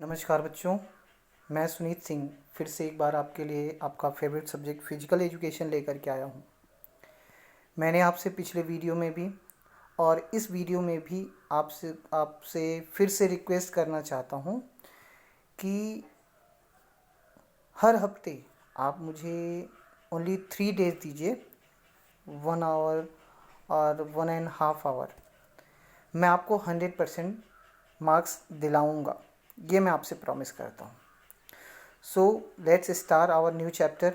नमस्कार बच्चों, मैं सुनीत सिंह फिर से एक बार आपके लिए आपका फेवरेट सब्जेक्ट फिजिकल एजुकेशन लेकर के आया हूँ। मैंने आपसे पिछले वीडियो में भी और इस वीडियो में भी आपसे फिर से रिक्वेस्ट करना चाहता हूँ कि हर हफ्ते आप मुझे ओनली 3 डेज दीजिए, 1 आवर और 1.5 आवर। मैं आपको 100% मार्क्स दिलाऊँगा, ये मैं आपसे प्रॉमिस करता हूँ। So let's start our new chapter,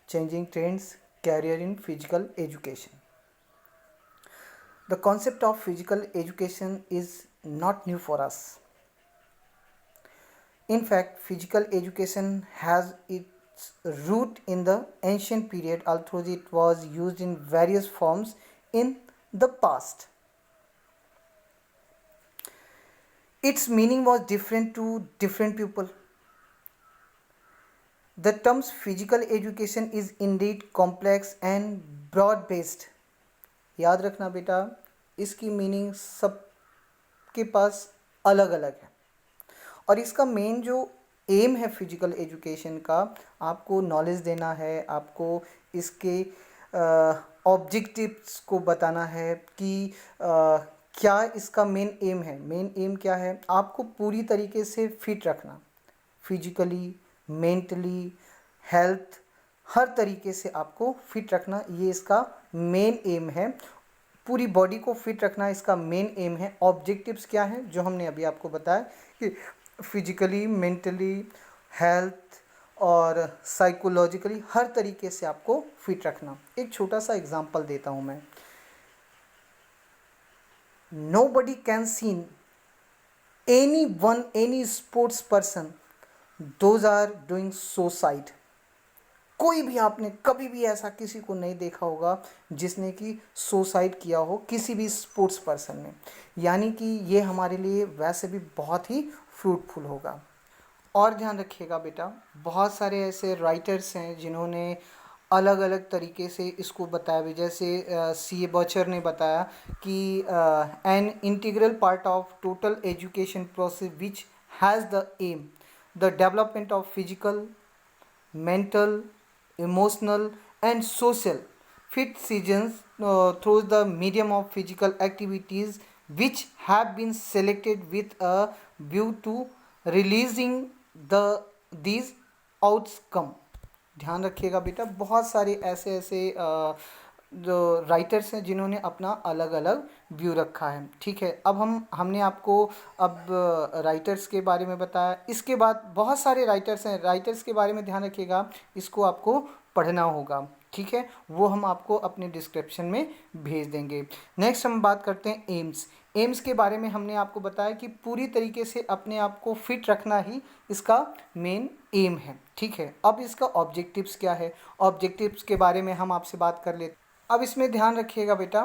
Changing Trends, Career in Physical Education. The concept of physical education is not new for us. In fact, physical education has its root in the ancient period, although it was used in various forms in the past. Its meaning was different to different people. The terms physical education is indeed complex and broad based. याद रखना बेटा, इसकी meaning सबके पास अलग अलग है और इसका मेन जो एम है फिजिकल एजुकेशन का, आपको नॉलेज देना है, आपको इसके ऑब्जेक्टिव्स को बताना है कि क्या इसका मेन एम है। मेन एम क्या है? आपको पूरी तरीके से फिट रखना, फिजिकली, मेंटली, हेल्थ, हर तरीके से आपको फिट रखना, ये इसका मेन एम है। पूरी बॉडी को फिट रखना इसका मेन एम है। ऑब्जेक्टिव्स क्या हैं? जो हमने अभी आपको बताया कि फिजिकली, मेंटली, हेल्थ और साइकोलॉजिकली हर तरीके से आपको फिट रखना। एक छोटा सा एग्जांपल देता हूँ मैं। Nobody can see any sports person, those are doing suicide. कोई भी आपने कभी भी ऐसा किसी को नहीं देखा होगा जिसने कि सुसाइड किया हो, किसी भी स्पोर्ट्स पर्सन ने। यानी कि ये हमारे लिए वैसे भी बहुत ही फ्रूटफुल होगा। और ध्यान रखिएगा बेटा, बहुत सारे ऐसे राइटर्स हैं जिन्होंने अलग अलग तरीके से इसको बताया भी। जैसे C.A. बर्चर ने बताया कि an integral part of total education process which has the am the development of physical, mental, emotional and social fit citizens through the medium of physical activities which have been selected with a view to releasing these outcome. ध्यान रखिएगा बेटा, बहुत सारे ऐसे ऐसे जो writers हैं जिन्होंने अपना अलग अलग व्यू रखा है। ठीक है, अब हमने आपको अब राइटर्स के बारे में बताया। इसके बाद बहुत सारे राइटर्स हैं, राइटर्स के बारे में ध्यान रखिएगा, इसको आपको पढ़ना होगा। ठीक है, वो हम आपको अपने डिस्क्रिप्शन में भेज देंगे। नेक्स्ट हम बात करते हैं एम्स। एम्स के बारे में हमने आपको बताया कि पूरी तरीके से अपने आप को फिट रखना ही इसका मेन एम है। ठीक है, अब इसका ऑब्जेक्टिव्स क्या है? ऑब्जेक्टिव्स के बारे में हम आपसे बात कर लेते। अब इसमें ध्यान रखिएगा बेटा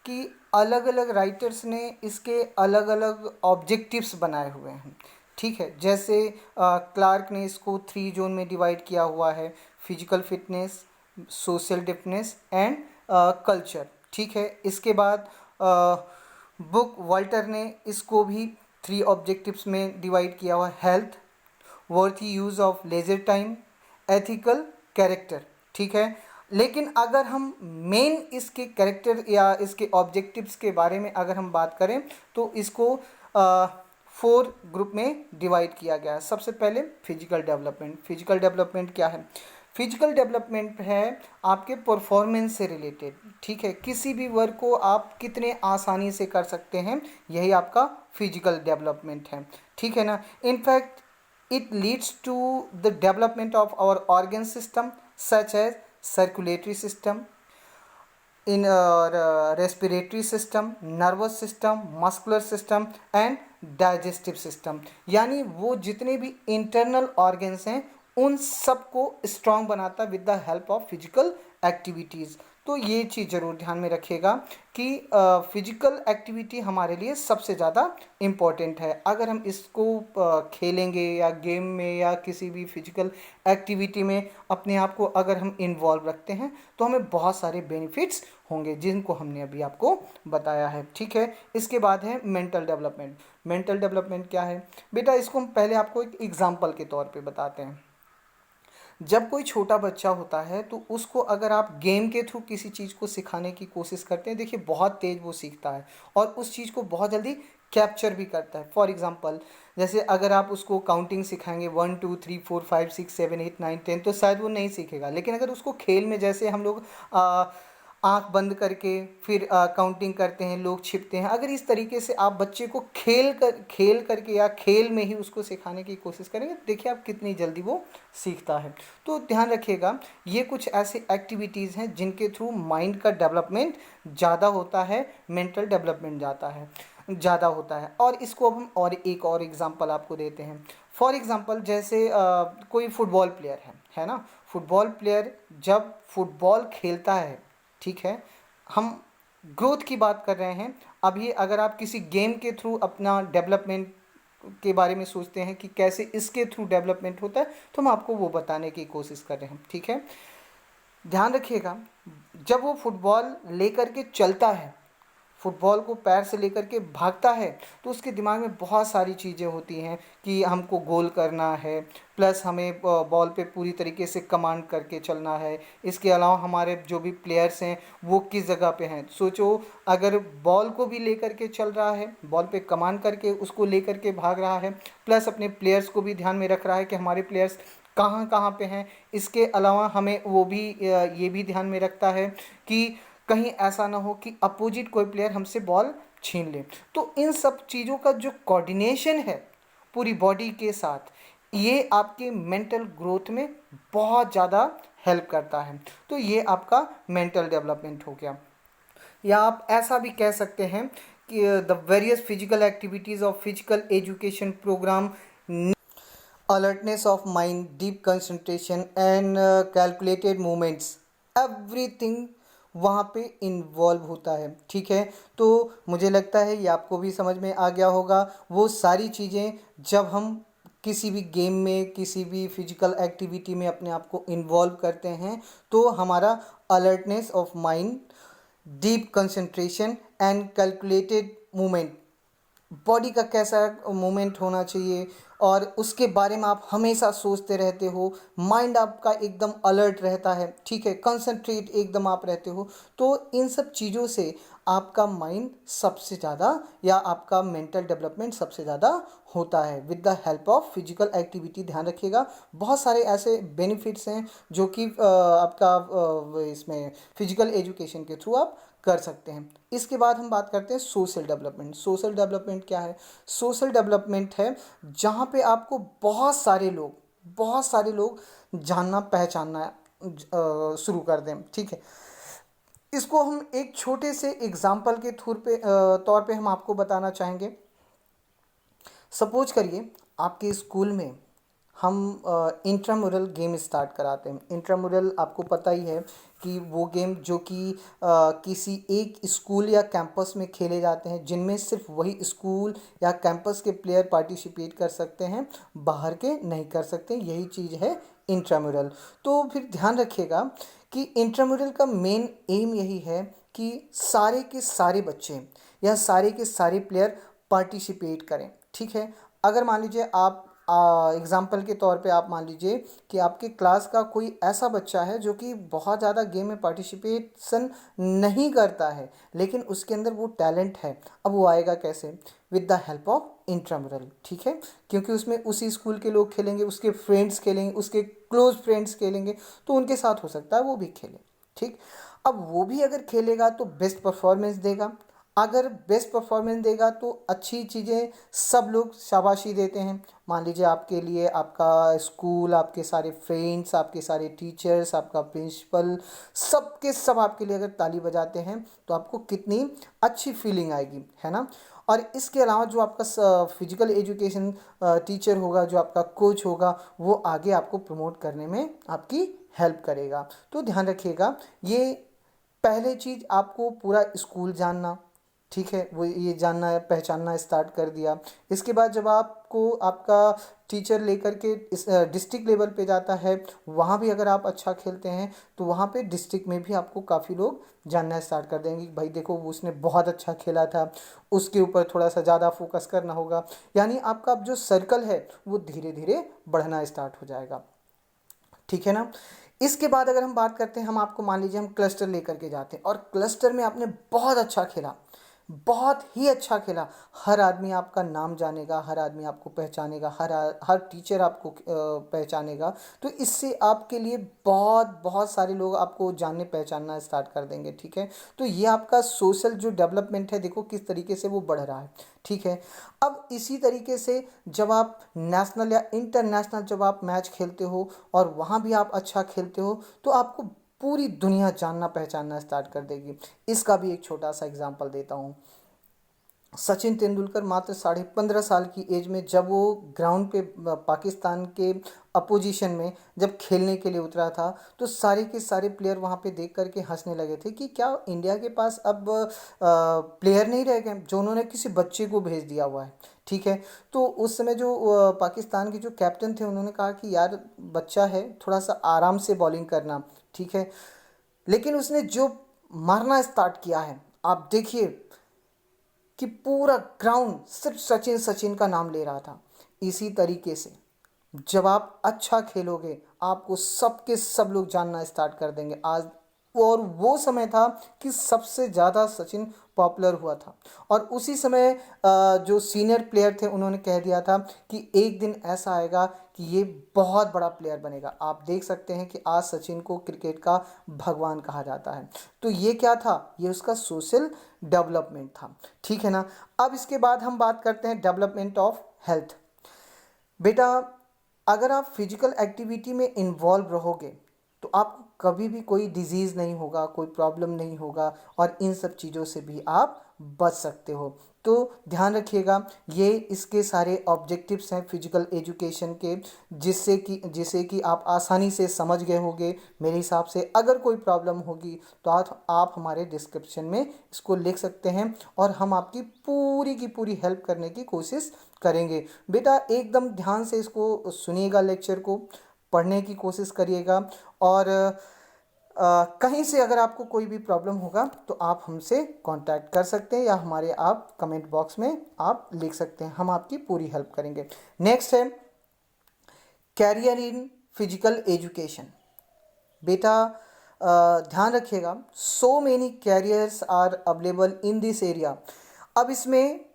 कि अलग अलग राइटर्स ने इसके अलग अलग ऑब्जेक्टिव्स बनाए हुए हैं। ठीक है, जैसे क्लार्क ने इसको 3 जोन में डिवाइड किया हुआ है: physical fitness, social deafness and culture. ठीक है, इसके बाद बुक वाल्टर ने इसको भी 3 ऑब्जेक्टिव्स में डिवाइड किया हुआ: health, worthy use of leisure time, ethical, character. ठीक है, लेकिन अगर हम मेन इसके कैरेक्टर या इसके ऑब्जेक्टिव्स के बारे में अगर हम बात करें तो इसको 4 ग्रुप में डिवाइड किया गया है। सबसे पहले फिजिकल डेवलपमेंट। फिजिकल डेवलपमेंट क्या है? फिजिकल डेवलपमेंट है आपके परफॉर्मेंस से रिलेटेड। ठीक है, किसी भी वर्क को आप कितने आसानी से कर सकते हैं, यही आपका फिजिकल डेवलपमेंट है। ठीक है ना? In fact it leads to the development of our organ system such as circulatory system, in respiratory system, nervous system, muscular system and digestive system। यानी वो जितने भी internal organs हैं उन सब को स्ट्रॉन्ग बनाता with the help of physical activities. तो ये चीज़ ज़रूर ध्यान में रखिएगा कि फिजिकल एक्टिविटी हमारे लिए सबसे ज़्यादा इम्पॉर्टेंट है। अगर हम इसको खेलेंगे या गेम में या किसी भी फिजिकल एक्टिविटी में अपने आप को अगर हम इन्वॉल्व रखते हैं तो हमें बहुत सारे बेनिफिट्स होंगे जिनको हमने अभी आपको बताया है। ठीक है, इसके बाद है मेंटल डेवलपमेंट। मेंटल डेवलपमेंट क्या है बेटा, इसको हम पहले आपको एक एग्जांपल के तौर पे बताते हैं। जब कोई छोटा बच्चा होता है तो उसको अगर आप गेम के थ्रू किसी चीज़ को सिखाने की कोशिश करते हैं, देखिए बहुत तेज़ वो सीखता है और उस चीज़ को बहुत जल्दी कैप्चर भी करता है। फॉर एग्जांपल, जैसे अगर आप उसको काउंटिंग सिखाएंगे 1 2 3 4 5 6 7 8 9 10, तो शायद वो नहीं सीखेगा। लेकिन अगर उसको खेल में, जैसे हम लोग आंख बंद करके फिर काउंटिंग करते हैं, लोग छिपते हैं, अगर इस तरीके से आप बच्चे को खेल करके या खेल में ही उसको सिखाने की कोशिश करेंगे, देखिए आप कितनी जल्दी वो सीखता है। तो ध्यान रखिएगा, ये कुछ ऐसे एक्टिविटीज़ हैं जिनके थ्रू माइंड का डेवलपमेंट ज़्यादा होता है, मेंटल डेवलपमेंट ज़्यादा होता है। और इसको अब हम और एक और एग्जांपल आपको देते हैं। फॉर एग्जांपल, जैसे कोई फुटबॉल प्लेयर है ना, फुटबॉल प्लेयर जब फुटबॉल खेलता है, ठीक है, हम ग्रोथ की बात कर रहे हैं। अब ये अगर आप किसी गेम के थ्रू अपना डेवलपमेंट के बारे में सोचते हैं कि कैसे इसके थ्रू डेवलपमेंट होता है, तो हम आपको वो बताने की कोशिश कर रहे हैं। ठीक है, ध्यान रखिएगा, जब वो फुटबॉल लेकर के चलता है, फुटबॉल को पैर से लेकर के भागता है, तो उसके दिमाग में बहुत सारी चीज़ें होती हैं कि हमको गोल करना है, प्लस हमें बॉल पे पूरी तरीके से कमांड करके चलना है। इसके अलावा हमारे जो भी प्लेयर्स हैं वो किस जगह पे हैं, सोचो अगर बॉल को भी लेकर के चल रहा है, बॉल पे कमांड करके उसको लेकर के भाग रहा है, प्लस अपने प्लेयर्स को भी ध्यान में रख रहा है कि हमारे प्लेयर्स कहाँ कहाँ पे हैं। इसके अलावा हमें वो भी ये भी ध्यान में रखता है कि कहीं ऐसा ना हो कि अपोजिट कोई प्लेयर हमसे बॉल छीन ले। तो इन सब चीज़ों का जो कोऑर्डिनेशन है पूरी बॉडी के साथ, ये आपके मेंटल ग्रोथ में बहुत ज़्यादा हेल्प करता है। तो ये आपका मेंटल डेवलपमेंट हो गया। या आप ऐसा भी कह सकते हैं कि the various physical activities of physical education programme alertness of mind, deep concentration and calculated movements, everything वहाँ पे इन्वॉल्व होता है। ठीक है, तो मुझे लगता है ये आपको भी समझ में आ गया होगा। वो सारी चीज़ें जब हम किसी भी गेम में, किसी भी फिजिकल एक्टिविटी में अपने आप को इन्वॉल्व करते हैं, तो हमारा alertness of mind, deep concentration and calculated movement, body का कैसा मूवमेंट होना चाहिए और उसके बारे में आप हमेशा सोचते रहते हो, माइंड आपका एकदम अलर्ट रहता है। ठीक है, कंसंट्रेट एकदम आप रहते हो। तो इन सब चीज़ों से आपका माइंड सबसे ज़्यादा या आपका मेंटल डेवलपमेंट सबसे ज़्यादा होता है with the help of physical activity. ध्यान रखिएगा, बहुत सारे ऐसे बेनिफिट्स हैं जो कि आपका इसमें फिजिकल एजुकेशन के थ्रू आप कर सकते हैं। इसके बाद हम बात करते हैं सोशल डेवलपमेंट। सोशल डेवलपमेंट क्या है? सोशल डेवलपमेंट है जहाँ पे आपको बहुत सारे लोग जानना पहचानना शुरू कर दें। ठीक है, इसको हम एक छोटे से एग्जाम्पल के तौर पे हम आपको बताना चाहेंगे। सपोज करिए आपके स्कूल में हम इंट्रामुरल गेम स्टार्ट कराते हैं। इंट्रामुरल आपको पता ही है कि वो गेम जो कि किसी एक स्कूल या कैंपस में खेले जाते हैं, जिनमें सिर्फ वही स्कूल या कैंपस के प्लेयर पार्टिसिपेट कर सकते हैं, बाहर के नहीं कर सकते। यही चीज़ है इंट्रामुरल। तो फिर ध्यान रखिएगा कि इंट्रामुरल का मेन एम यही है कि सारे के सारे बच्चे या सारे के सारे प्लेयर पार्टिसिपेट करें। ठीक है, अगर मान लीजिए आप एग्ज़ाम्पल के तौर पे आप मान लीजिए कि आपके क्लास का कोई ऐसा बच्चा है जो कि बहुत ज़्यादा गेम में पार्टिसिपेशन नहीं करता है, लेकिन उसके अंदर वो टैलेंट है। अब वो आएगा कैसे? With the help of intramural. ठीक है, क्योंकि उसमें उसी स्कूल के लोग खेलेंगे, उसके फ्रेंड्स खेलेंगे, उसके क्लोज फ्रेंड्स खेलेंगे, तो उनके साथ हो सकता है वो भी खेले। ठीक, अब वो भी अगर खेलेगा तो बेस्ट परफॉर्मेंस देगा। अगर बेस्ट परफॉर्मेंस देगा तो अच्छी चीज़ें सब लोग शाबाशी देते हैं। मान लीजिए आपके लिए आपका स्कूल, आपके सारे फ्रेंड्स, आपके सारे टीचर्स, आपका प्रिंसिपल, सब के सब आपके लिए अगर ताली बजाते हैं तो आपको कितनी अच्छी फीलिंग आएगी, है ना। और इसके अलावा जो आपका फिजिकल एजुकेशन टीचर होगा, जो आपका कोच होगा, वो आगे आपको प्रमोट करने में आपकी हेल्प करेगा। तो ध्यान रखिएगा, ये पहले चीज़ आपको पूरा स्कूल जानना, ठीक है, वो ये जानना है, पहचानना स्टार्ट कर दिया। इसके बाद जब आपको आपका टीचर लेकर के इस डिस्ट्रिक्ट लेवल पे जाता है, वहाँ भी अगर आप अच्छा खेलते हैं तो वहाँ पे डिस्ट्रिक्ट में भी आपको काफ़ी लोग जानना स्टार्ट कर देंगे कि भाई देखो वो उसने बहुत अच्छा खेला था, उसके ऊपर थोड़ा सा ज़्यादा फोकस करना होगा। यानी आपका अब जो सर्कल है वो धीरे धीरे बढ़ना स्टार्ट हो जाएगा, ठीक है ना। इसके बाद अगर हम बात करते हैं, हम आपको मान लीजिए हम क्लस्टर लेकर के जाते हैं और क्लस्टर में आपने बहुत अच्छा खेला, बहुत ही अच्छा खेला, हर आदमी आपका नाम जानेगा, हर आदमी आपको पहचानेगा, हर टीचर आपको पहचानेगा। तो इससे आपके लिए बहुत बहुत सारे लोग आपको जानने पहचानना स्टार्ट कर देंगे, ठीक है। तो ये आपका सोशल जो डेवलपमेंट है, देखो किस तरीके से वो बढ़ रहा है, ठीक है। अब इसी तरीके से जब आप नेशनल या इंटरनेशनल जब आप मैच खेलते हो और वहाँ भी आप अच्छा खेलते हो तो आपको पूरी दुनिया जानना पहचानना स्टार्ट कर देगी। इसका भी एक छोटा सा एग्जांपल देता हूँ। सचिन तेंदुलकर मात्र 15.5 साल की एज में जब वो ग्राउंड पे पाकिस्तान के अपोजिशन में जब खेलने के लिए उतरा था, तो सारे के सारे प्लेयर वहाँ पे देख करके हंसने लगे थे कि क्या इंडिया के पास अब प्लेयर नहीं रह गए, जो उन्होंने किसी बच्चे को भेज दिया हुआ है, ठीक है। तो उस समय जो पाकिस्तान के जो कैप्टन थे उन्होंने कहा कि यार बच्चा है, थोड़ा सा आराम से बॉलिंग करना, ठीक है। लेकिन उसने जो मारना स्टार्ट किया है, आप देखिए कि पूरा ग्राउंड सिर्फ सचिन सचिन का नाम ले रहा था। इसी तरीके से जब आप अच्छा खेलोगे आपको सबके सब लोग जानना स्टार्ट कर देंगे आज। और वो समय था कि सबसे ज़्यादा सचिन पॉपुलर हुआ था और उसी समय जो सीनियर प्लेयर थे उन्होंने कह दिया था कि एक दिन ऐसा आएगा कि ये बहुत बड़ा प्लेयर बनेगा। आप देख सकते हैं कि आज सचिन को क्रिकेट का भगवान कहा जाता है। तो ये क्या था, ये उसका सोशल डेवलपमेंट था, ठीक है ना। अब इसके बाद हम बात करते हैं डेवलपमेंट ऑफ हेल्थ। बेटा अगर आप फिजिकल एक्टिविटी में इन्वॉल्व रहोगे तो आपको कभी भी कोई डिजीज़ नहीं होगा, कोई प्रॉब्लम नहीं होगा और इन सब चीज़ों से भी आप बच सकते हो। तो ध्यान रखिएगा, ये इसके सारे ऑब्जेक्टिव्स हैं फिजिकल एजुकेशन के, जिसे कि आप आसानी से समझ गए होंगे। मेरे हिसाब से अगर कोई प्रॉब्लम होगी तो आप हमारे डिस्क्रिप्शन में इसको लिख सकते हैं और हम आपकी पूरी की पूरी हेल्प करने की कोशिश करेंगे। बेटा एकदम ध्यान से इसको सुनिएगा, लेक्चर को पढ़ने की कोशिश करिएगा और कहीं से अगर आपको कोई भी प्रॉब्लम होगा तो आप हमसे कांटेक्ट कर सकते हैं या हमारे आप कमेंट बॉक्स में आप लिख सकते हैं, हम आपकी पूरी हेल्प करेंगे। नेक्स्ट है कैरियर इन फिजिकल एजुकेशन। बेटा ध्यान रखिएगा, so many careers are available in this area. अब इसमें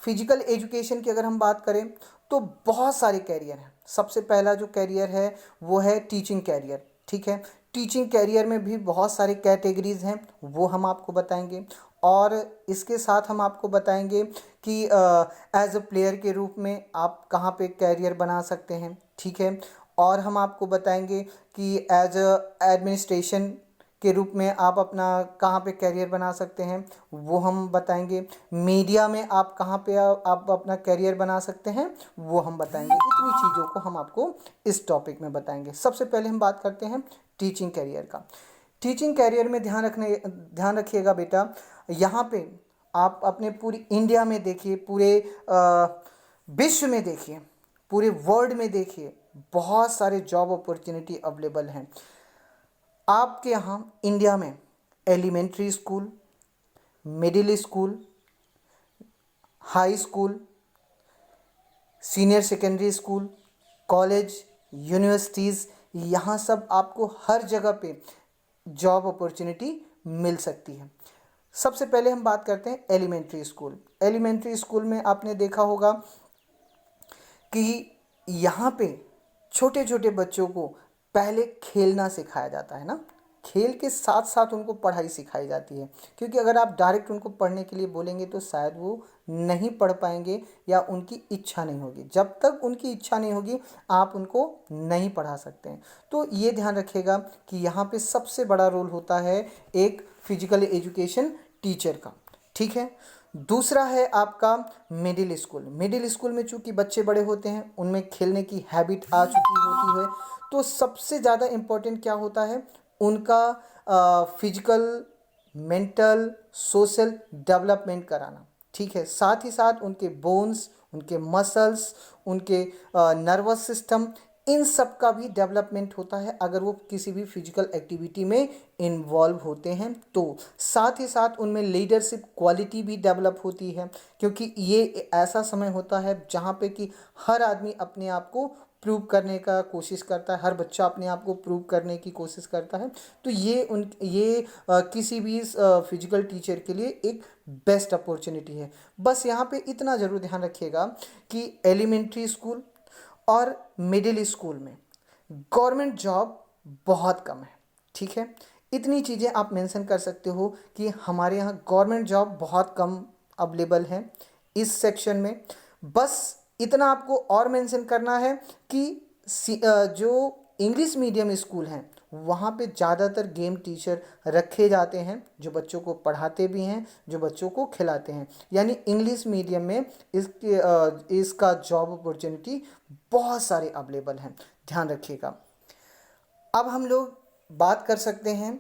फिजिकल एजुकेशन की अगर हम बात करें तो बहुत सारे कैरियर हैं। सबसे पहला जो कैरियर है वो है टीचिंग कैरियर, ठीक है। टीचिंग कैरियर में भी बहुत सारे कैटेगरीज हैं, वो हम आपको बताएंगे और इसके साथ हम आपको बताएंगे कि एज अ प्लेयर के रूप में आप कहाँ पे कैरियर बना सकते हैं, ठीक है। और हम आपको बताएंगे कि एज अ एडमिनिस्ट्रेशन के रूप में आप अपना कहाँ पे करियर बना सकते हैं, वो हम बताएंगे। मीडिया में आप कहाँ पे आप अपना करियर बना सकते हैं, वो हम बताएंगे। इतनी चीज़ों को हम आपको इस टॉपिक में बताएंगे। सबसे पहले हम बात करते हैं टीचिंग करियर का। टीचिंग करियर में ध्यान रखिएगा बेटा, यहाँ पे आप अपने पूरी इंडिया में देखिए, पूरे विश्व में देखिए, पूरे वर्ल्ड में देखिए, बहुत सारे जॉब अपॉर्चुनिटी अवेलेबल हैं। आपके यहाँ इंडिया में elementary school, middle school, high school, senior secondary school, college, universities, यहाँ सब आपको हर जगह पे जॉब अपॉर्चुनिटी मिल सकती है। सबसे पहले हम बात करते हैं एलिमेंट्री स्कूल। एलिमेंट्री स्कूल में आपने देखा होगा कि यहाँ पे छोटे छोटे बच्चों को पहले खेलना सिखाया जाता है ना, खेल के साथ साथ उनको पढ़ाई सिखाई जाती है। क्योंकि अगर आप डायरेक्ट उनको पढ़ने के लिए बोलेंगे तो शायद वो नहीं पढ़ पाएंगे या उनकी इच्छा नहीं होगी। जब तक उनकी इच्छा नहीं होगी आप उनको नहीं पढ़ा सकते हैं। तो ये ध्यान रखिएगा कि यहाँ पे सबसे बड़ा रोल होता है एक फिजिकल एजुकेशन टीचर का, ठीक है। दूसरा है आपका मिडिल स्कूल। मिडिल स्कूल में चूंकि बच्चे बड़े होते हैं, उनमें खेलने की हैबिट आ चुकी होती है, तो सबसे ज़्यादा इम्पोर्टेंट क्या होता है, उनका फिजिकल, मेंटल, सोशल डेवलपमेंट कराना, ठीक है। साथ ही साथ उनके बोन्स, उनके मसल्स, उनके नर्वस सिस्टम, इन सब का भी डेवलपमेंट होता है अगर वो किसी भी फिजिकल एक्टिविटी में इन्वॉल्व होते हैं तो। साथ ही साथ उनमें लीडरशिप क्वालिटी भी डेवलप होती है, क्योंकि ये ऐसा समय होता है जहाँ पे कि हर आदमी अपने आप को प्रूव करने का कोशिश करता है, हर बच्चा अपने आप को प्रूव करने की कोशिश करता है। तो ये किसी भी फिजिकल टीचर के लिए एक बेस्ट अपॉर्चुनिटी है। बस यहाँ पे इतना ज़रूर ध्यान रखिएगा कि एलिमेंट्री स्कूल और मिडिल स्कूल में गवर्नमेंट जॉब बहुत कम है, ठीक है। इतनी चीज़ें आप मेंशन कर सकते हो कि हमारे यहाँ गवर्नमेंट जॉब बहुत कम अवेलेबल है इस सेक्शन में। बस इतना आपको और मेंशन करना है कि जो इंग्लिश मीडियम स्कूल हैं वहाँ पे ज़्यादातर गेम टीचर रखे जाते हैं जो बच्चों को पढ़ाते भी हैं, जो बच्चों को खिलाते हैं। यानी इंग्लिश मीडियम में इसका जॉब अपॉर्चुनिटी बहुत सारे अवेलेबल हैं, ध्यान रखिएगा। अब हम लोग बात कर सकते हैं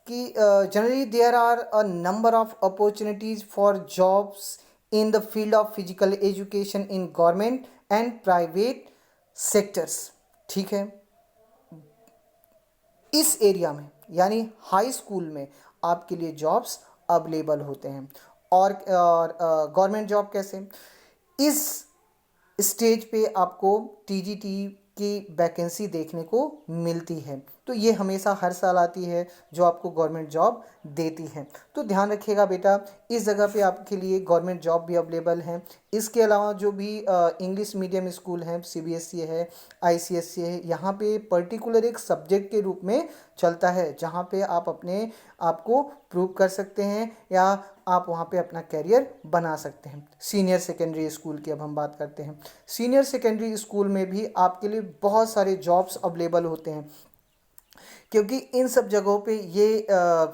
कि generally there are a number of opportunities for jobs in the field of physical education in government and private sectors, ठीक है। इस एरिया में यानी हाई स्कूल में आपके लिए जॉब्स अवेलेबल होते हैं। और गवर्नमेंट जॉब कैसे, इस स्टेज पे आपको टीजीटी की वैकेंसी देखने को मिलती है, तो ये हमेशा हर साल आती है जो आपको गवर्नमेंट जॉब देती है। तो ध्यान रखिएगा बेटा, इस जगह पे आपके लिए गवर्नमेंट जॉब भी अवेलेबल हैं। इसके अलावा जो भी इंग्लिश मीडियम स्कूल हैं, सीबीएसई है, आईसीएसई है, यहाँ पे पर्टिकुलर एक सब्जेक्ट के रूप में चलता है जहाँ पे आप अपने आप को प्रूव कर सकते हैं या आप वहाँ पे अपना कैरियर बना सकते हैं। सीनियर सेकेंडरी स्कूल की अब हम बात करते हैं। सीनियर सेकेंडरी स्कूल में भी आपके लिए बहुत सारे जॉब्स अवेलेबल होते हैं, क्योंकि इन सब जगहों पे ये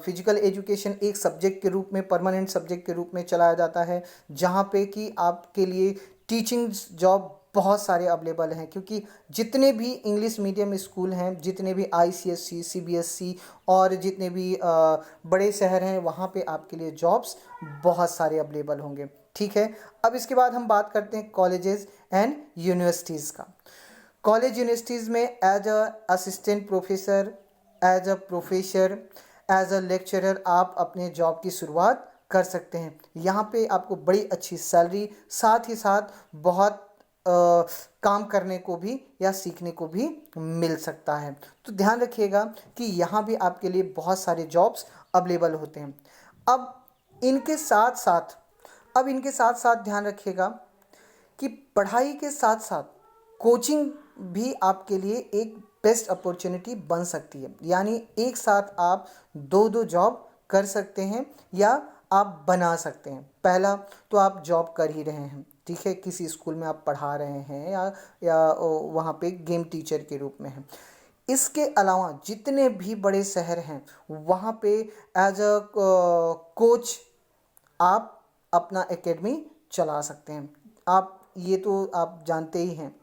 फिजिकल एजुकेशन एक सब्जेक्ट के रूप में, परमानेंट सब्जेक्ट के रूप में चलाया जाता है, जहाँ पे कि आपके लिए टीचिंग जॉब बहुत सारे अवेलेबल हैं। क्योंकि जितने भी इंग्लिश मीडियम स्कूल हैं, जितने भी आईसीएसई, सीबीएसई और जितने भी बड़े शहर हैं, वहाँ पे आपके लिए जॉब्स बहुत सारे अवेलेबल होंगे, ठीक है। अब इसके बाद हम बात करते हैं कॉलेजेस एंड यूनिवर्सिटीज़ का। कॉलेज यूनिवर्सिटीज़ में as a assistant professor, as a professor, as a lecturer आप अपने जॉब की शुरुआत कर सकते हैं। यहाँ पे आपको बड़ी अच्छी सैलरी, साथ ही साथ बहुत काम करने को भी या सीखने को भी मिल सकता है। तो ध्यान रखिएगा कि यहाँ भी आपके लिए बहुत सारे जॉब्स अवेलेबल होते हैं। अब इनके साथ साथ इनके साथ साथ ध्यान रखिएगा कि पढ़ाई के साथ साथ कोचिंग भी आपके लिए एक बेस्ट अपॉर्चुनिटी बन सकती है। यानी एक साथ आप दो दो जॉब कर सकते हैं या आप बना सकते हैं। पहला तो आप जॉब कर ही रहे हैं, ठीक है, किसी स्कूल में आप पढ़ा रहे हैं या वहाँ पे गेम टीचर के रूप में हैं। इसके अलावा जितने भी बड़े शहर हैं वहाँ पे एज अ कोच आप अपना एकेडमी चला सकते हैं। आप ये तो आप जानते ही हैं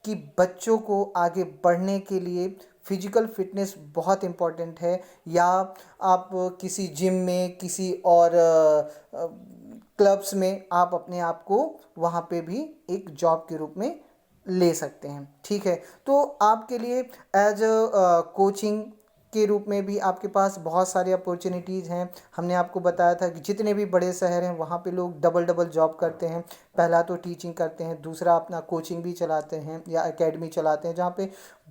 कि बच्चों को आगे बढ़ने के लिए फिजिकल फिटनेस बहुत इम्पॉर्टेंट है। या आप किसी जिम में, किसी और क्लब्स में आप अपने आप को वहाँ पे भी एक जॉब के रूप में ले सकते हैं, ठीक है। तो आपके लिए एज अ कोचिंग के रूप में भी आपके पास बहुत सारी अपॉर्चुनिटीज़ हैं। हमने आपको बताया था कि जितने भी बड़े शहर हैं वहाँ पे लोग डबल डबल जॉब करते हैं। पहला तो टीचिंग करते हैं, दूसरा अपना कोचिंग भी चलाते हैं या एकेडमी चलाते हैं जहाँ पे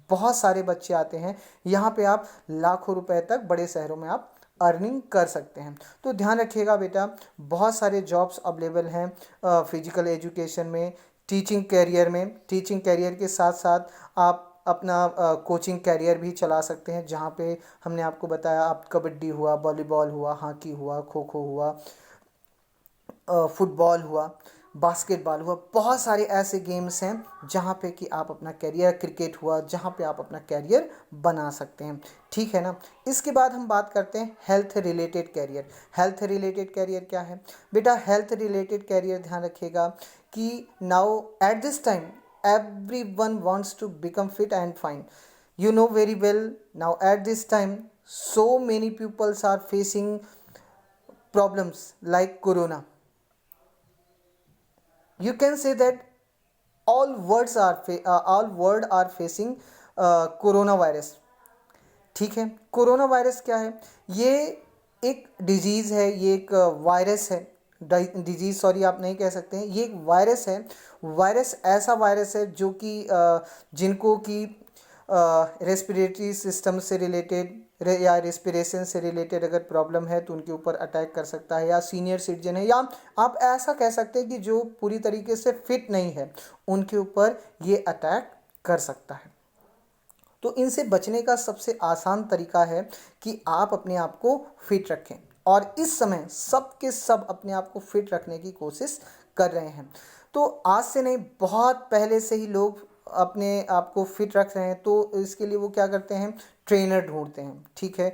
बहुत सारे बच्चे आते हैं। यहाँ पे आप लाखों रुपए तक बड़े शहरों में आप अर्निंग कर सकते हैं। तो ध्यान रखिएगा बेटा, बहुत सारे जॉब्स अवेलेबल हैं फिजिकल एजुकेशन में, टीचिंग कैरियर के साथ साथ आप अपना कोचिंग कैरियर भी चला सकते हैं, जहाँ पे हमने आपको बताया आप कबड्डी हुआ, वॉलीबॉल हुआ, हॉकी हुआ, खो खो हुआ, फुटबॉल हुआ, बास्केटबॉल हुआ, बहुत सारे ऐसे गेम्स हैं जहाँ पे कि आप अपना कैरियर, क्रिकेट हुआ, जहाँ पे आप अपना कैरियर बना सकते हैं, ठीक है ना। इसके बाद हम बात करते हैं health related career. Health related career क्या है बेटा? हेल्थ रिलेटेड कैरियर ध्यान रखिएगा कि now at this time everyone wants to become fit and fine. You know very well now at this time so many peoples are facing problems like corona. You can say that all world are facing corona virus. ठीक है, corona virus क्या है? ये एक disease है, ये एक virus है। डिजीज़ सॉरी आप नहीं कह सकते हैं, ये एक वायरस है। वायरस ऐसा वायरस है जो कि जिनको कि रेस्पिरेटरी सिस्टम से रिलेटेड या रेस्पिरेशन से रिलेटेड अगर प्रॉब्लम है तो उनके ऊपर अटैक कर सकता है, या सीनियर सिटीजन है, या आप ऐसा कह सकते हैं कि जो पूरी तरीके से फिट नहीं है उनके ऊपर ये अटैक कर सकता है। तो इनसे बचने का सबसे आसान तरीका है कि आप अपने आप को फिट रखें, और इस समय सब के सब अपने आप को फिट रखने की कोशिश कर रहे हैं। तो आज से नहीं, बहुत पहले से ही लोग अपने आप को फिट रख रहे हैं। तो इसके लिए वो क्या करते हैं? ट्रेनर ढूंढते हैं। ठीक है,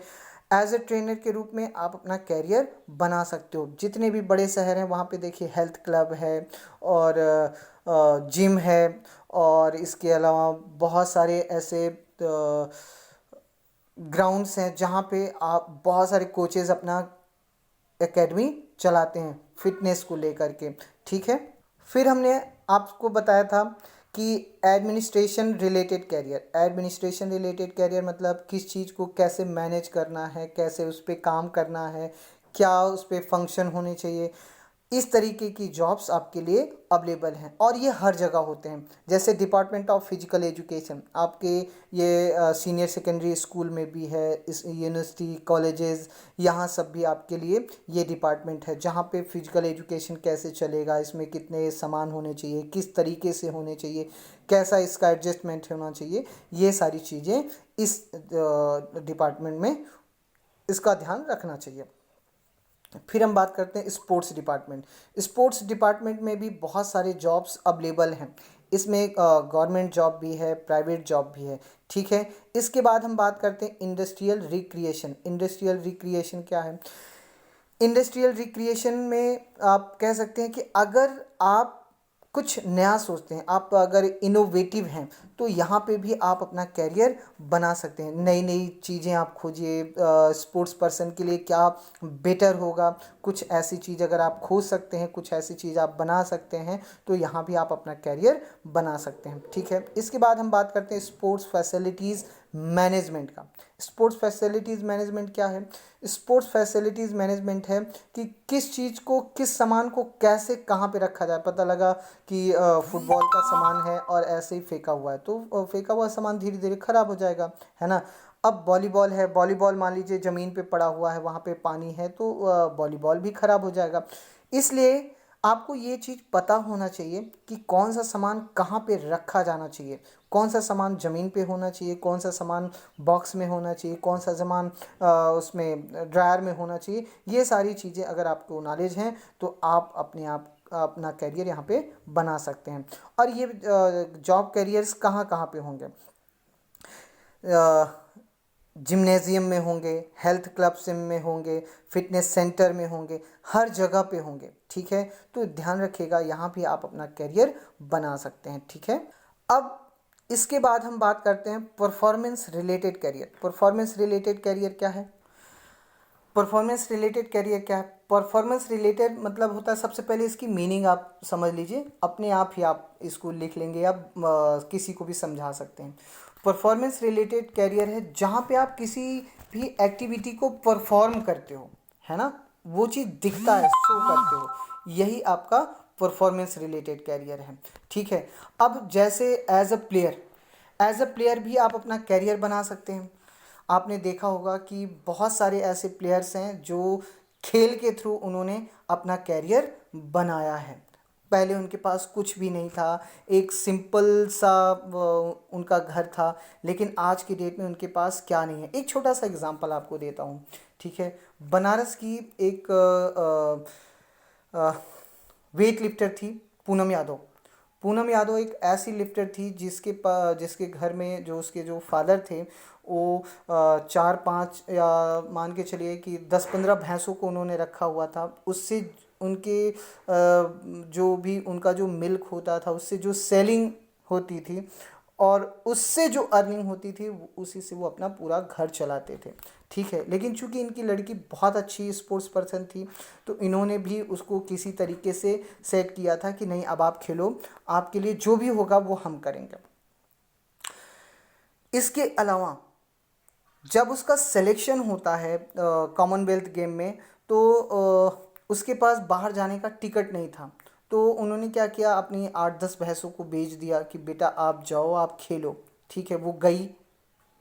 एज ए ट्रेनर के रूप में आप अपना कैरियर बना सकते हो। जितने भी बड़े शहर हैं वहाँ पे देखिए हेल्थ क्लब है और जिम है, और इसके अलावा बहुत सारे ऐसे ग्राउंड्स हैं जहाँ पे आप बहुत सारे कोचेज़ अपना एकेडमी चलाते हैं फिटनेस को लेकर के। ठीक है, फिर हमने आपको बताया था कि administration related career. Administration related career मतलब किस चीज़ को कैसे मैनेज करना है, कैसे उस पर काम करना है, क्या उस पर फंक्शन होने चाहिए। इस तरीके की जॉब्स आपके लिए अवेलेबल हैं, और ये हर जगह होते हैं। जैसे डिपार्टमेंट ऑफ फिजिकल एजुकेशन आपके ये सीनियर सेकेंडरी स्कूल में भी है, इस यूनिवर्सिटी कॉलेजेस, यहाँ सब भी आपके लिए ये डिपार्टमेंट है जहाँ पे फिजिकल एजुकेशन कैसे चलेगा, इसमें कितने सामान होने चाहिए, किस तरीके से होने चाहिए, कैसा इसका एडजस्टमेंट होना चाहिए, ये सारी चीज़ें इस डिपार्टमेंट में इसका ध्यान रखना चाहिए। फिर हम बात करते हैं स्पोर्ट्स डिपार्टमेंट। स्पोर्ट्स डिपार्टमेंट में भी बहुत सारे जॉब्स अवेलेबल हैं। इसमें गवर्नमेंट जॉब भी है, प्राइवेट जॉब भी है। ठीक है, इसके बाद हम बात करते हैं इंडस्ट्रियल रिक्रिएशन। इंडस्ट्रियल रिक्रिएशन क्या है? इंडस्ट्रियल रिक्रिएशन में आप कह सकते हैं कि अगर आप कुछ नया सोचते हैं, आप अगर इनोवेटिव हैं, तो यहाँ पे भी आप अपना कैरियर बना सकते हैं। नई नई चीज़ें आप खोजिए। स्पोर्ट्स पर्सन के लिए क्या बेटर होगा, कुछ ऐसी चीज़ अगर आप खोज सकते हैं, कुछ ऐसी चीज़ आप बना सकते हैं, तो यहाँ भी आप अपना कैरियर बना सकते हैं। ठीक है, इसके बाद हम बात करते हैं स्पोर्ट्स फैसिलिटीज़ मैनेजमेंट का। स्पोर्ट्स फैसिलिटीज़ मैनेजमेंट क्या है? स्पोर्ट्स फैसिलिटीज़ मैनेजमेंट है कि किस चीज़ को, किस सामान को कैसे कहाँ पे रखा जाए। पता लगा कि फुटबॉल का सामान है और ऐसे ही फेंका हुआ है, तो फेंका हुआ सामान धीरे धीरे ख़राब हो जाएगा, है ना। अब वॉलीबॉल है, वॉलीबॉल मान लीजिए ज़मीन पे पड़ा हुआ है, वहाँ पे पानी है, तो वॉलीबॉल भी ख़राब हो जाएगा। इसलिए आपको ये चीज़ पता होना चाहिए कि कौन सा सामान कहाँ पे रखा जाना चाहिए, कौन सा सामान ज़मीन पे होना चाहिए, कौन सा सामान बॉक्स में होना चाहिए, कौन सा सामान उसमें ड्रायर में होना चाहिए। ये सारी चीज़ें अगर आपको नॉलेज हैं तो आप अपना कैरियर यहाँ पे बना सकते हैं। और ये जॉब कैरियर्स कहाँ कहाँ पे होंगे? जिम्नेजियम में होंगे, हेल्थ क्लब्स में होंगे, फिटनेस सेंटर में होंगे, हर जगह पे होंगे। ठीक है, तो ध्यान रखिएगा, यहाँ भी आप अपना कैरियर बना सकते हैं। ठीक है, अब इसके बाद हम बात करते हैं performance related career. Performance related career क्या है? परफॉर्मेंस रिलेटेड कैरियर क्या है? परफॉर्मेंस रिलेटेड मतलब होता है, सबसे पहले इसकी मीनिंग आप समझ लीजिए, अपने आप ही आप इसको लिख लेंगे या किसी को भी समझा सकते हैं। परफॉर्मेंस रिलेटेड कैरियर है जहाँ पे आप किसी भी एक्टिविटी को परफॉर्म करते हो, है ना, वो चीज़ दिखता है, शो करते हो, यही आपका परफॉर्मेंस रिलेटेड कैरियर है। ठीक है, अब जैसे एज अ प्लेयर भी आप अपना कैरियर बना सकते हैं। आपने देखा होगा कि बहुत सारे ऐसे प्लेयर्स हैं जो खेल के थ्रू उन्होंने अपना कैरियर बनाया है। पहले उनके पास कुछ भी नहीं था, एक सिंपल सा उनका घर था, लेकिन आज की डेट में उनके पास क्या नहीं है। एक छोटा सा एग्जांपल आपको देता हूँ। ठीक है, बनारस की एक वेट लिफ्टर थी, पूनम यादव। पूनम यादव एक ऐसी लिफ्टर थी जिसके घर में जो उसके जो फादर थे, वो 4-5 या मान के चलिए कि 10-15 भैंसों को उन्होंने रखा हुआ था। उससे उनके जो भी उनका जो मिल्क होता था, उससे जो सेलिंग होती थी, और उससे जो अर्निंग होती थी उसी से वो अपना पूरा घर चलाते थे, ठीक है। लेकिन चूंकि इनकी लड़की बहुत अच्छी स्पोर्ट्स पर्सन थी, तो इन्होंने भी उसको किसी तरीके से सेट किया था कि नहीं, अब आप खेलो, आपके लिए जो भी होगा वो हम करेंगे। इसके अलावा जब उसका सिलेक्शन होता है कॉमनवेल्थ गेम में, तो उसके पास बाहर जाने का टिकट नहीं था। तो उन्होंने क्या किया, अपनी 8-10 भैंसों को बेच दिया कि बेटा आप जाओ, आप खेलो, ठीक है। वो गई,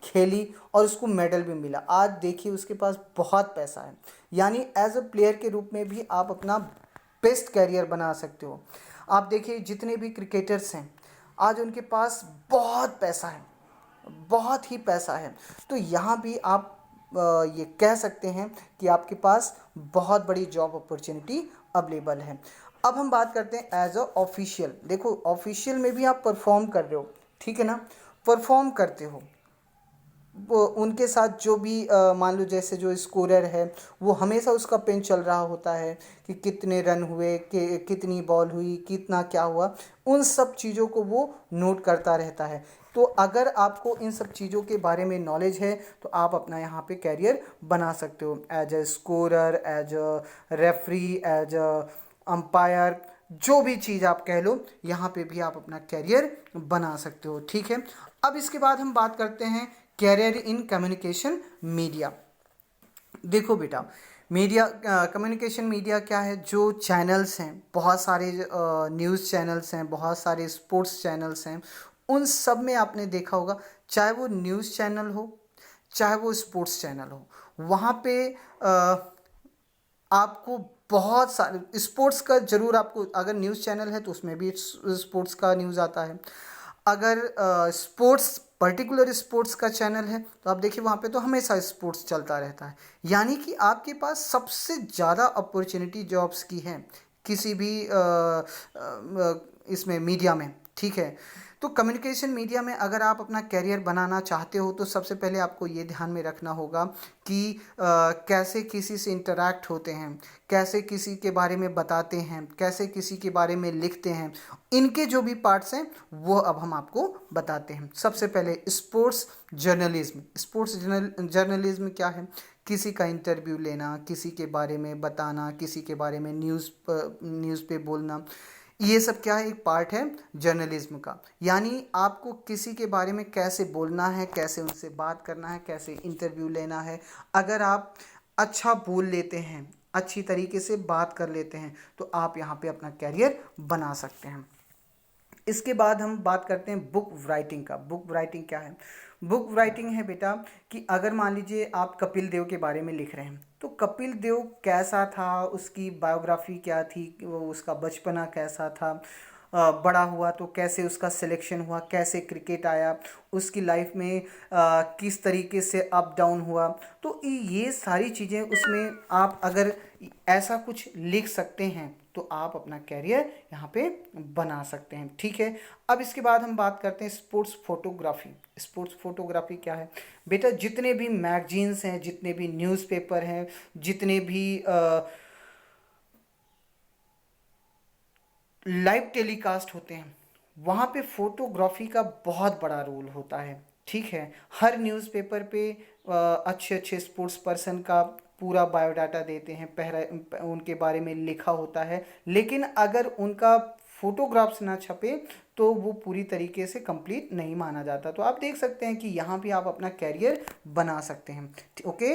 खेली और उसको मेडल भी मिला। आज देखिए उसके पास बहुत पैसा है। यानी एज अ प्लेयर के रूप में भी आप अपना बेस्ट कैरियर बना सकते हो। आप देखिए जितने भी क्रिकेटर्स हैं, आज उनके पास बहुत पैसा है, बहुत ही पैसा है। तो यहाँ भी आप ये कह सकते हैं कि आपके पास बहुत बड़ी जॉब अपॉर्चुनिटी अवेलेबल है। अब हम बात करते हैं एज अ ऑफिशियल। देखो ऑफिशियल में भी आप परफॉर्म कर रहे हो, ठीक है ना, परफॉर्म करते हो। वो उनके साथ जो भी मान लो जैसे जो स्कोरर है, वो हमेशा उसका पेन चल रहा होता है कि कितने रन हुए, कि कितनी बॉल हुई, कितना क्या हुआ, उन सब चीज़ों को वो नोट करता रहता है। तो अगर आपको इन सब चीज़ों के बारे में नॉलेज है तो आप अपना यहाँ पे कैरियर बना सकते हो as a scorer, as a referee, as a umpire, जो भी चीज़ आप कह लो, यहाँ पे भी आप अपना कैरियर बना सकते हो, ठीक है। अब इसके बाद हम बात करते हैं कैरियर इन कम्युनिकेशन मीडिया। देखो बेटा, मीडिया, कम्युनिकेशन मीडिया क्या है, जो चैनल्स हैं, बहुत सारे न्यूज़ चैनल्स हैं, बहुत सारे स्पोर्ट्स चैनल्स हैं, उन सब में आपने देखा होगा, चाहे वो न्यूज़ चैनल हो, चाहे वो स्पोर्ट्स चैनल हो, वहाँ पे आपको बहुत सारे स्पोर्ट्स का जरूर, आपको अगर न्यूज़ चैनल है तो उसमें भी स्पोर्ट्स का न्यूज़ आता है। अगर स्पोर्ट्स, पर्टिकुलर स्पोर्ट्स का चैनल है तो आप देखिए वहाँ पे तो हमेशा स्पोर्ट्स चलता रहता है। यानी कि आपके पास सबसे ज़्यादा अपॉर्चुनिटी जॉब्स की है किसी भी इसमें मीडिया में, ठीक है। तो कम्युनिकेशन मीडिया में अगर आप अपना कैरियर बनाना चाहते हो तो सबसे पहले आपको ये ध्यान में रखना होगा कि कैसे किसी से इंटरेक्ट होते हैं, कैसे किसी के बारे में बताते हैं, कैसे किसी के बारे में लिखते हैं, इनके जो भी पार्ट्स हैं वो अब हम आपको बताते हैं। सबसे पहले स्पोर्ट्स जर्नलिज्म। स्पोर्ट्स जर्नलिज्म क्या है, किसी का इंटरव्यू लेना, किसी के बारे में बताना, किसी के बारे में न्यूज़ पे बोलना, ये सब क्या है, एक पार्ट है जर्नलिज्म का। यानी आपको किसी के बारे में कैसे बोलना है, कैसे उनसे बात करना है, कैसे इंटरव्यू लेना है। अगर आप अच्छा बोल लेते हैं, अच्छी तरीके से बात कर लेते हैं, तो आप यहाँ पे अपना कैरियर बना सकते हैं। इसके बाद हम बात करते हैं बुक राइटिंग का। बुक राइटिंग क्या है, बुक राइटिंग है बेटा कि अगर मान लीजिए आप कपिल देव के बारे में लिख रहे हैं, तो कपिल देव कैसा था, उसकी बायोग्राफी क्या थी, वो उसका बचपना कैसा था, बड़ा हुआ तो कैसे उसका सिलेक्शन हुआ, कैसे क्रिकेट आया, उसकी लाइफ में किस तरीके से अप डाउन हुआ, तो ये सारी चीज़ें उसमें आप अगर ऐसा कुछ लिख सकते हैं तो आप अपना कैरियर यहाँ पे बना सकते हैं, ठीक है। अब इसके बाद हम बात करते हैं स्पोर्ट्स फोटोग्राफी। स्पोर्ट्स फोटोग्राफी क्या है बेटा, जितने भी मैगजीन्स हैं, जितने भी न्यूज़पेपर हैं, जितने भी लाइव टेलीकास्ट होते हैं, वहाँ पे फोटोग्राफी का बहुत बड़ा रोल होता है, ठीक है। हर न्यूज़पेपर पे अच्छे अच्छे स्पोर्ट्स पर्सन का पूरा बायोडाटा देते हैं, पहला उनके बारे में लिखा होता है, लेकिन अगर उनका फोटोग्राफ्स ना छपे तो वो पूरी तरीके से कंप्लीट नहीं माना जाता। तो आप देख सकते हैं कि यहाँ भी आप अपना कैरियर बना सकते हैं, ओके।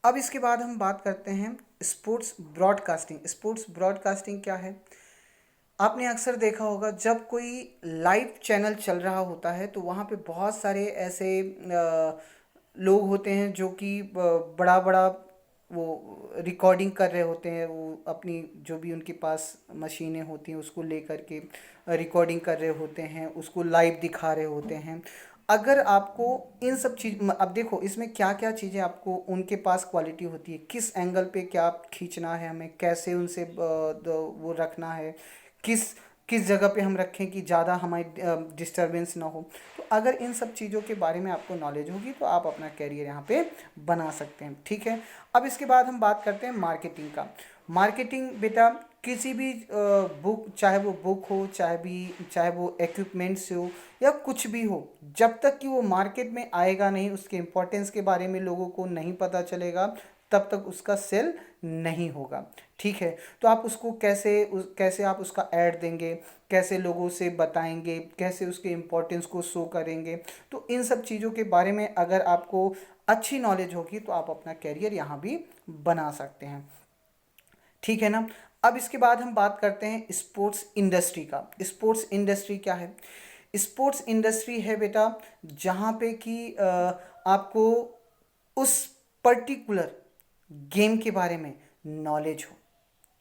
अब इसके बाद हम बात करते हैं स्पोर्ट्स ब्रॉडकास्टिंग। स्पोर्ट्स ब्रॉडकास्टिंग क्या है, आपने अक्सर देखा होगा जब कोई लाइव चैनल चल रहा होता है तो वहाँ पे बहुत सारे ऐसे लोग होते हैं जो कि बड़ा बड़ा वो रिकॉर्डिंग कर रहे होते हैं, वो अपनी जो भी उनके पास मशीनें होती हैं उसको लेकर के रिकॉर्डिंग कर रहे होते हैं, उसको लाइव दिखा रहे होते हैं। अगर आपको इन सब चीज़, अब देखो इसमें क्या क्या चीज़ें आपको उनके पास क्वालिटी होती है, किस एंगल पे क्या खींचना है हमें, कैसे उनसे वो रखना है, किस किस जगह पे हम रखें कि ज़्यादा हमारी डिस्टरबेंस ना हो। तो अगर इन सब चीज़ों के बारे में आपको नॉलेज होगी तो आप अपना कैरियर यहाँ पे बना सकते हैं, ठीक है। अब इसके बाद हम बात करते हैं मार्केटिंग का। मार्केटिंग बेटा किसी भी बुक, चाहे वो बुक हो, चाहे वो इक्विपमेंट्स हो या कुछ भी हो, जब तक कि वो मार्केट में आएगा नहीं, उसके इम्पोर्टेंस के बारे में लोगों को नहीं पता चलेगा, तब तक उसका सेल नहीं होगा। ठीक है, तो आप उसको कैसे आप उसका ऐड देंगे, कैसे लोगों से बताएंगे, कैसे उसके इम्पोर्टेंस को शो करेंगे, तो इन सब चीज़ों के बारे में अगर आपको अच्छी नॉलेज होगी तो आप अपना कैरियर यहाँ भी बना सकते हैं। ठीक है ना। अब इसके बाद हम बात करते हैं स्पोर्ट्स इंडस्ट्री का। स्पोर्ट्स इंडस्ट्री क्या है? स्पोर्ट्स इंडस्ट्री है बेटा जहाँ पे कि आपको उस पर्टिकुलर गेम के बारे में नॉलेज हो।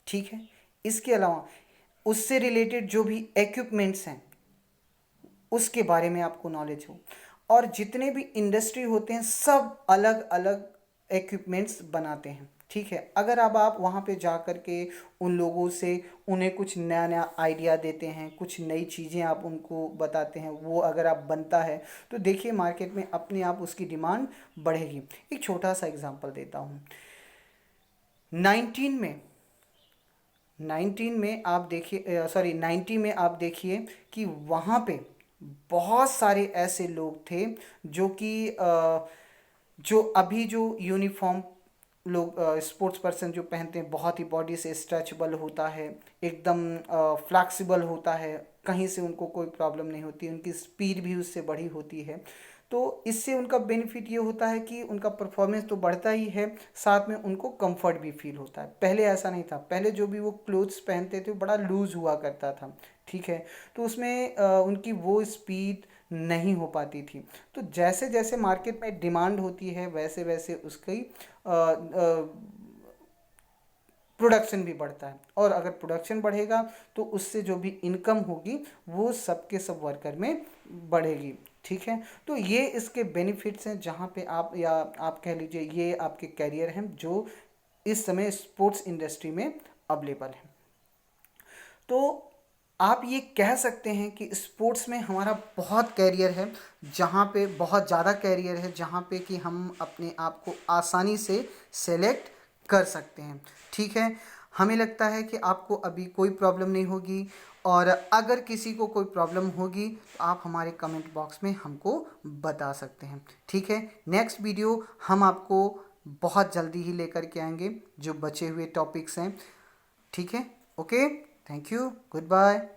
ठीक है, इसके अलावा उससे रिलेटेड जो भी इक्विपमेंट्स हैं उसके बारे में आपको नॉलेज हो। और जितने भी इंडस्ट्री होते हैं सब अलग अलग इक्विपमेंट्स बनाते हैं। ठीक है, अगर अब आप वहाँ पे जा कर के उन लोगों से उन्हें कुछ नया नया आइडिया देते हैं, कुछ नई चीज़ें आप उनको बताते हैं, वो अगर आप बनता है तो देखिए मार्केट में अपने आप उसकी डिमांड बढ़ेगी। एक छोटा सा एग्जांपल देता हूँ। 19 में 19 में आप देखिए, सॉरी 90 में आप देखिए कि वहाँ पे बहुत सारे ऐसे लोग थे जो कि जो अभी जो यूनिफॉर्म लोग स्पोर्ट्स पर्सन जो पहनते हैं, बहुत ही बॉडी से स्ट्रेचेबल होता है, एकदम फ्लैक्सिबल होता है, कहीं से उनको कोई प्रॉब्लम नहीं होती, उनकी स्पीड भी उससे बढ़ी होती है। तो इससे उनका बेनिफिट ये होता है कि उनका परफॉर्मेंस तो बढ़ता ही है, साथ में उनको कंफर्ट भी फील होता है। पहले ऐसा नहीं था, पहले जो भी वो क्लोथ्स पहनते थे बड़ा लूज हुआ करता था। ठीक है, तो उसमें उनकी वो स्पीड नहीं हो पाती थी। तो जैसे जैसे मार्केट में डिमांड होती है वैसे वैसे उसकी प्रोडक्शन भी बढ़ता है, और अगर प्रोडक्शन बढ़ेगा तो उससे जो भी इनकम होगी वो सबके सब वर्कर में बढ़ेगी। ठीक है, तो ये इसके बेनिफिट्स हैं जहाँ पे आप, या आप कह लीजिए ये आपके कैरियर हैं जो इस समय स्पोर्ट्स इंडस्ट्री में अवेलेबल हैं। तो आप ये कह सकते हैं कि स्पोर्ट्स में हमारा बहुत कैरियर है, जहाँ पे बहुत ज़्यादा कैरियर है, जहाँ पे कि हम अपने आप को आसानी से सेलेक्ट कर सकते हैं। ठीक है, हमें लगता है कि आपको अभी कोई प्रॉब्लम नहीं होगी, और अगर किसी को कोई प्रॉब्लम होगी तो आप हमारे कमेंट बॉक्स में हमको बता सकते हैं। ठीक है, नेक्स्ट वीडियो हम आपको बहुत जल्दी ही लेकर के आएंगे जो बचे हुए टॉपिक्स हैं। ठीक है, okay, thank you, good bye.